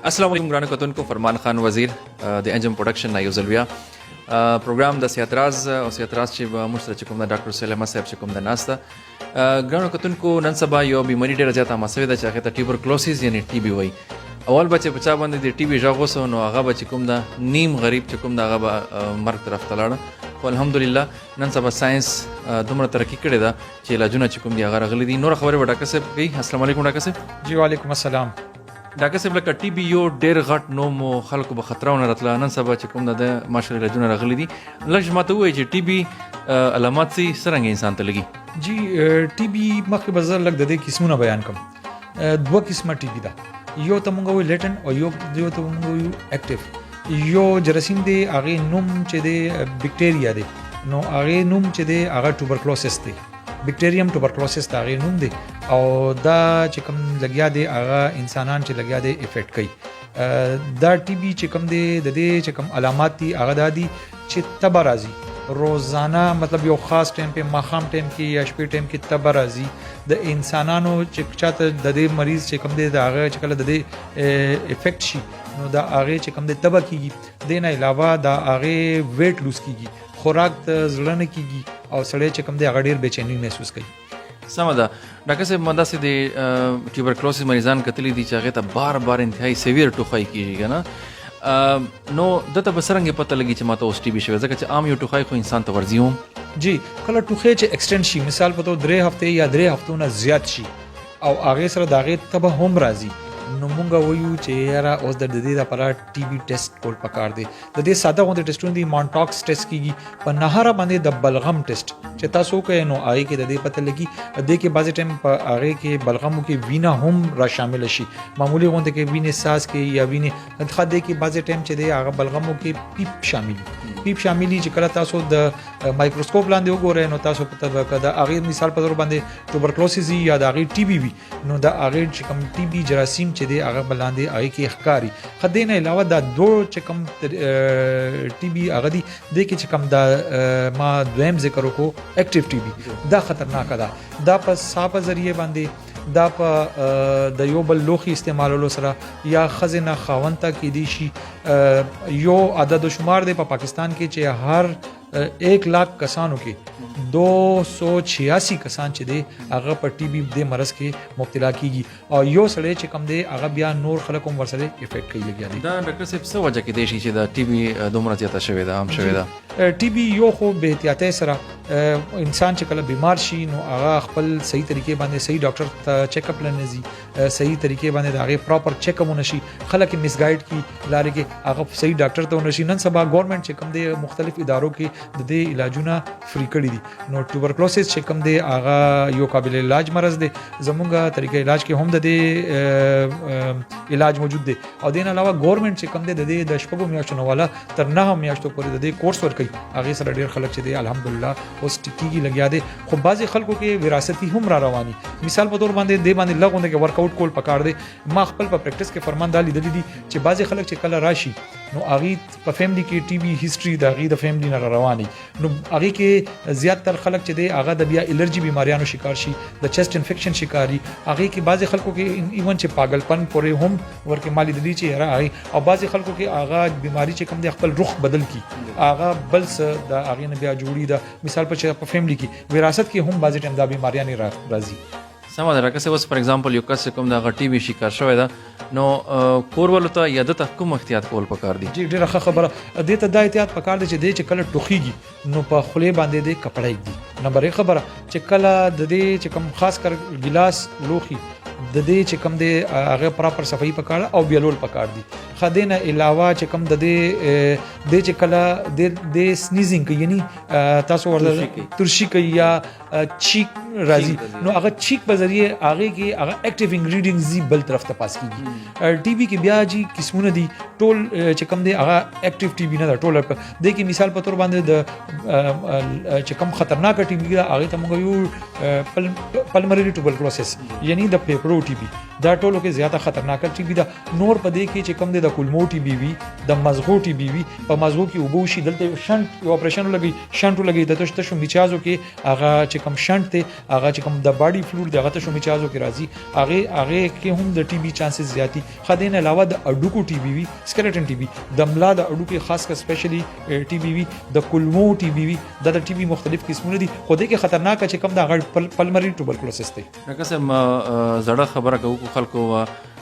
السلام علیکم ګرانو کتونکو. فرمان خان وزیر د انجم پروډکشن نه یو ځل بیا پروګرام د صحت راز او صحت راز چې به موږ سره چې کوم د ډاکټر سلیمان صاحب چې کوم د ناسته ګرانو کتونکو نن سبا یو بیماري ډېره زیاته عامه شوې ده چې هغې ته ټیوبرکلوسیس یعنې ټي بي وایي. اول به چې په چا باندې د ټي بي غږ وسو نو هغه به چې کوم د نیم غریب چې کوم د هغه به مرګ طرف ته لاړه. خو الحمدلله نن سبا ساينس دومره ترقي کړې ده چې علاجونه چې کوم دي هغه راغلي دي. نور خبرې به ډاکټر صاحب کوي. السلام علیکم ډاکټر صاحب. جی وعلیکم السلام. ډاکټر صاحب لکه ټي بي یو ډېر غټ نوم او خلکو به خطرونه راتله. نن سبا چې کوم د ماشاءالله علاجونه راغلي دي لږ ماته ووایي چې ټي بي علامات څرنګه انسان ته لګي؟ جی ټي بي مخکې به زه لږ د دې قسمونه بیان کوم. دوه قسمه ټي بي ده، یو ته مونږ وایو لیټن او یو ته مونږ وایو اکټیو. یو جراثیم دی هغې نوم چې دی بیکټیریا دی، نو هغې نوم چې دی هغه ټوبرکلوسس دی، بیکټیریم ټوبرکلوسس د هغې نوم دی. او دا چې کوم لګیا دی هغه انسانان چې لګیا دی افیکټ کوي. دا ټي بي چې کوم دی د دې چې کوم علامات دي هغه دا دي چې تبه راځي روزانه، مطلب یو خاص ټایم په ماښام ټایم کې یا شپې ټایم کې تبه راځي. د انسانانو چې چاته د دې مریض چې کوم دی د هغه چې کله د دې افیکټ شي نو د هغې چې کوم دی تبه کېږي. دې نه علاوه د هغې ویټ لوز کېږي، خوراک ته زړه نه کېږي او سړی چې کوم دی هغه ډېر بېچیني محسوس کوي. سمه ده ډاکټر صاحب. ما داسې د ټیوبرکلوسیس مریضان کتلي دي چې هغې ته بار بار انتهایی سویر ټوخی کېږي که نه. نو دته به څرنګه پته لګي چې ماته اوس ټي بي شوی؟ ځکه چې عام یو ټوخی خو انسان ته ورځي هم. جی کله ټوخی چې ایکسټینډ شي، مثال په توګه 3 هفته یا 3 هفتو نه زیات شي او هغې سره د هغې تبه هم راځي، نو مونږ وایو چې یاره اوس د دې لپاره ټي بي ټیسټ کول پکار دی. د دې ساده غوندې ټیسټونه دي، مانټاکس ټیسټ کېږي، په نهاره باندې د بلغم ټیسټ چې تاسو وکړئ نو هغې کې د دې پته لګي. دې کې بعضې ټایم په هغې کې بلغمو کې وینه هم را شامله شي، معمولي غوندې کې وینې ساز کې یا وینې ښه دې کې بعضې ټایم چې دی هغه بلغمو کې پیپ شاملي چې کله تاسو د مایکروسکوپ لاندې وګورئ نو تاسو پته به که د هغې مثال په طور باندې ټوبرکلوسیس یا د هغې ټي بي وي نو د هغې چې کوم ټي بي جراثیم چې دی هغه به لاندې هغې کې ښکاري. ښه دې نه علاوه دا دوه چې کوم ټي بي هغه دي دې کې چې کوم دا ما دویم ذکر وکړو اکټیو ټي بي، دا خطرناکه ده. دا په ساه په ذریعه باندې، دا په د یو بل لوښي استعمالولو سره یا ښځې نه خاوند ته کیدی شي. یو عدد و شمار دی په پاکستان کې چې هر 1 लाख کسانو کې 286 کسان چې دی هغه په ټي بي د مرض کې مبتلا کیږي او یو سړی چې کم دی هغه بیا نور خلک هم ورسره افیکټ کوي لګیا دي. دا ډاکټر صاحب څه وجه کې دی چې دا ټي بي دومره زیاته شوې ده، عام شوې ده؟ ټي بي یو خو به احتیاطۍ سره انسان چې کله بیمار شي نو هغه خپل صحیح طریقې باندې صحیح ډاکټر ته چیک اپ لنځي، صحیح طریقې باندې د هغې پراپر چیک اپ ونشي، خلک یې مسګایډ کی لارې کې هغه صحیح ډاکټر ته ونشي. نن سبا ګورنمنټ چې کوم دی مختلف ادارو کې د دې علاجونه فری کړي دي. نو ټوبرکلوسیس چې کوم دی هغه یو قابل علاج مرض دی. زمونږ طریقې علاج کې هم د دې علاج موجود دی او دین علاوه ګورنمنټ چې کوم دی د دې د 6 میاشتو نه والا تر 9 میاشتو پورې د دې کورس ورکوي. هغې سره ډېر خلک چې دی الحمدلله اوس ټیکېږي لګیا دی. خو بعضې خلکو کې وراثتي هم را رواني، مثال په طور باندې دې باندې لږ غوندې کې ورک آوټ کول پکار دی. ما خپل په پریکټس کې فرمان دا لیدلی دي چې بعضې خلک چې کله راشي نو هغې په فیملی کې ټي بي هیسټري د هغې د فیملی نه را رواني، نو هغې کې زیاتر خلک چې دی هغه د بیا الرجي بیماریانو شکار شي، د چیسټ انفیکشن شکاري. هغې کې بعضې خلکو کې ایون چې پاگلپن پورې هم ورکې ما لیدلي چې یاره هغې، او بعضې خلکو کې هغه بیماري چې کوم دی خپل رخ بدل کی، هغه بل څه د هغې نه بیا جوړي ده. مثال په فیملی کې وراثت کې هم بعضې ټایم دا بیماریانې راځي. سمه ده ډاکټر صاحب. اوس فار ایگزامپل یو کس کوم د هغه ټي بي شکار شوی ده نو کور والو ته یا دته کوم احتیاط کول پکار دي؟ جی ډېره ښه خبره. دې ته دا احتیاط پکار دی چې دی چې کله ټوخیږي نو په خولې باندې دی کپړه ایږدي. نمبر 1 خبره چې کله د دې چې کوم خاص کر ګلاس لوښي د دې چې کوم دی هغه پراپر صفایي پکار او بیلول پکار دي. ښه دې نه علاوه چې کوم د دې چې کله د سنیزینګ کوي یعنی تاسو ورته ترشي کوي یا چیک راځي نو هغه چیک په ذریعه هغې کې هغه اکټیو انګریډینټس بل طرف ته پاس کېږي. ټي بي کې بیا جی قسمونه دي، ټول چې کوم دی هغه اکټیو ټي بي نه ده، ټول دې کې مثال په طور باندې د چې کوم خطرناک ټي بي ده هغې ته موږ یو پلمري ټوبرکلوسیس یعنی د پیپرو ټي بي، دا ټولو کې زیاته خطرناک ټي بي ده. نور په دې کې چې کوم دی د د کولمو ټي بي وي د مزغو ټي بي وي په مزغو کې اوبه وشي دلته شنټ یو اپریشن لګي شنټ لګي د تشو میچازو کې هغه چې کوم شنټ ته هغه چې کوم د باډي فلوید دغه تشو میچازو کې راځي هغه کې هم د ټي بي چانسز زیاتی خدین علاوه د اډوکو ټي بي وي سکeleټن ټي بي د ملا د اډو کې خاص کر سپیشلی ټي بي وي د کولمو ټي بي وي د ټي بي مختلف قسمونه دي خو دې کې خطرناک چې کوم د پلمري ټوبرکلوسس دی لکه سم زړه خبره کوو خلکو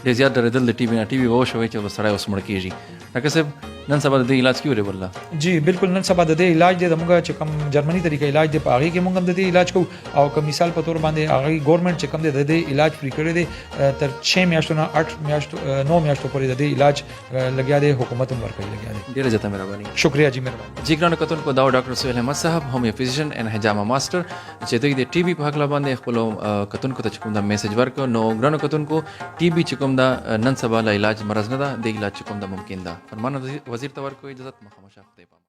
ډېر زیات ډېرېدل د ټي بي نه ټي بي وشوي چې سړی اوس مړ کېږي لکه صاحب نن سبا د دې علاج کیږي والله جی بالکل نن سبا د دې علاج دی د موږ چې کوم جرمني طریقې علاج دی په هغه کې موږ هم د دې علاج کوو او کوم مثال په تور باندې هغه ګورنمنت چې کوم دی د دې علاج فری کړی دی تر 6 میاشتو نه 8 میاشتو 9 میاشتو پورې د دې علاج لګیا دی حکومت هم ورکړي لګیا دی ډېره زیاته مهرباني شکریہ جی مهرباني جی ګرانو کتونکو دا ډاکټر سهیل احمد صاحب هم یو فزیشن ان حجامه ماستر چې دوی د ټي بي په حق باندې خپل کتونکو ته چې کوم دا میسج ورکړ نو ګرانو کتونکو ټي بي چې کوم دا نن سبا لا علاج مرز نه ده د علاج چې کوم دا ممکن ده فرمان وزیر ته ورکوي اجازه مخامخ